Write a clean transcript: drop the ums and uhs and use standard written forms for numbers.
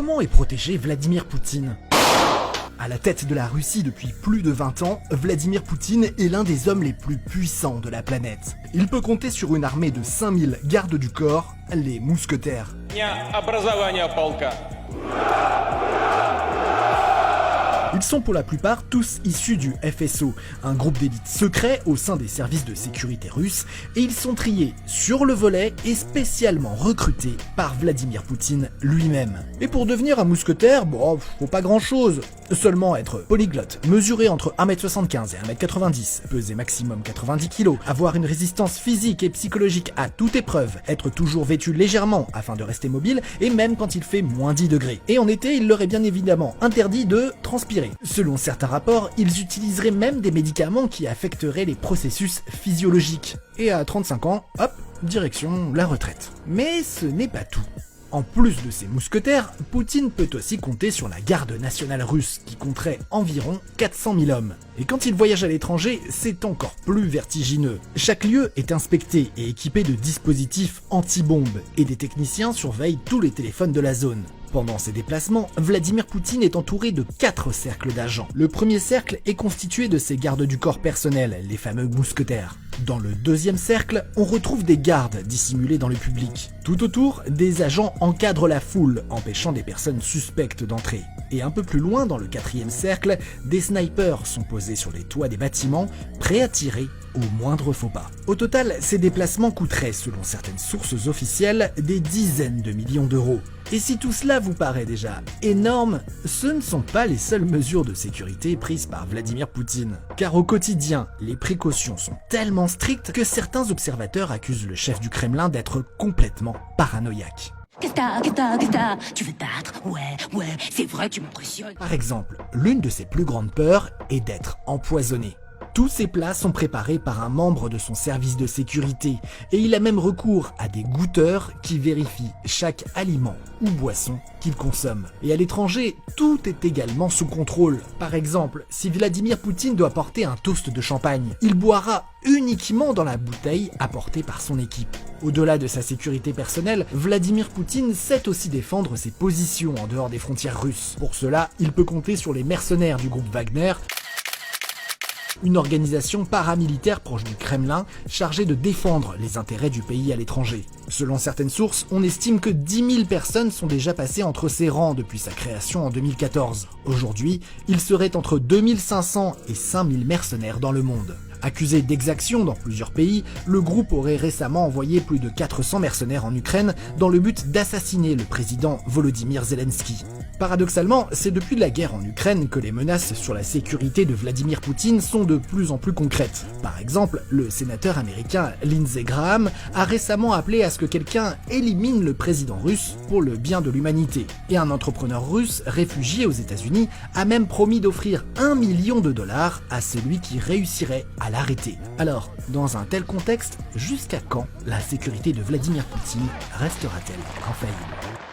Comment est protégé Vladimir Poutine ? À la tête de la Russie depuis plus de 20 ans, Vladimir Poutine est l'un des hommes les plus puissants de la planète. Il peut compter sur une armée de 5000 gardes du corps, les mousquetaires. Ils sont pour la plupart tous issus du FSO, un groupe d'élite secret au sein des services de sécurité russes, et ils sont triés sur le volet et spécialement recrutés par Vladimir Poutine lui-même. Et pour devenir un mousquetaire, bon, faut pas grand chose. Seulement être polyglotte, mesurer entre 1m75 et 1m90, peser maximum 90 kg, avoir une résistance physique et psychologique à toute épreuve, être toujours vêtu légèrement afin de rester mobile, et même quand il fait moins 10 degrés. Et en été, il leur est bien évidemment interdit de transpirer. Selon certains rapports, ils utiliseraient même des médicaments qui affecteraient les processus physiologiques. Et à 35 ans, hop, direction la retraite. Mais ce n'est pas tout. En plus de ces mousquetaires, Poutine peut aussi compter sur la garde nationale russe, qui compterait environ 400 000 hommes. Et quand il voyage à l'étranger, c'est encore plus vertigineux. Chaque lieu est inspecté et équipé de dispositifs anti-bombes, et des techniciens surveillent tous les téléphones de la zone. Pendant ses déplacements, Vladimir Poutine est entouré de 4 cercles d'agents. Le premier cercle est constitué de ses gardes du corps personnels, les fameux mousquetaires. Dans le deuxième cercle, on retrouve des gardes dissimulés dans le public. Tout autour, des agents encadrent la foule, empêchant des personnes suspectes d'entrer. Et un peu plus loin, dans le quatrième cercle, des snipers sont posés sur les toits des bâtiments, prêts à tirer au moindre faux pas. Au total, ces déplacements coûteraient, selon certaines sources officielles, des dizaines de millions d'euros. Et si tout cela vous paraît déjà énorme, ce ne sont pas les seules mesures de sécurité prises par Vladimir Poutine. Car au quotidien, les précautions sont tellement strictes que certains observateurs accusent le chef du Kremlin d'être complètement paranoïaque. Qu'est-ce que t'as ? Tu veux te battre ? Ouais, c'est vrai, tu m'impressionnes. Par exemple, l'une de ses plus grandes peurs est d'être empoisonné. Tous ces plats sont préparés par un membre de son service de sécurité et il a même recours à des goûteurs qui vérifient chaque aliment ou boisson qu'il consomme. Et à l'étranger, tout est également sous contrôle. Par exemple, si Vladimir Poutine doit porter un toast de champagne, il boira uniquement dans la bouteille apportée par son équipe. Au-delà de sa sécurité personnelle, Vladimir Poutine sait aussi défendre ses positions en dehors des frontières russes. Pour cela, il peut compter sur les mercenaires du groupe Wagner, une organisation paramilitaire proche du Kremlin chargée de défendre les intérêts du pays à l'étranger. Selon certaines sources, on estime que 10 000 personnes sont déjà passées entre ses rangs depuis sa création en 2014. Aujourd'hui, il serait entre 2500 et 5000 mercenaires dans le monde. Accusé d'exactions dans plusieurs pays, le groupe aurait récemment envoyé plus de 400 mercenaires en Ukraine dans le but d'assassiner le président Volodymyr Zelensky. Paradoxalement, c'est depuis la guerre en Ukraine que les menaces sur la sécurité de Vladimir Poutine sont de plus en plus concrètes. Par exemple, le sénateur américain Lindsey Graham a récemment appelé à ce que quelqu'un élimine le président russe pour le bien de l'humanité. Et un entrepreneur russe réfugié aux États-Unis a même promis d'offrir $1 million à celui qui réussirait à l'arrêter. Alors, dans un tel contexte, jusqu'à quand la sécurité de Vladimir Poutine restera-t-elle infaillible ?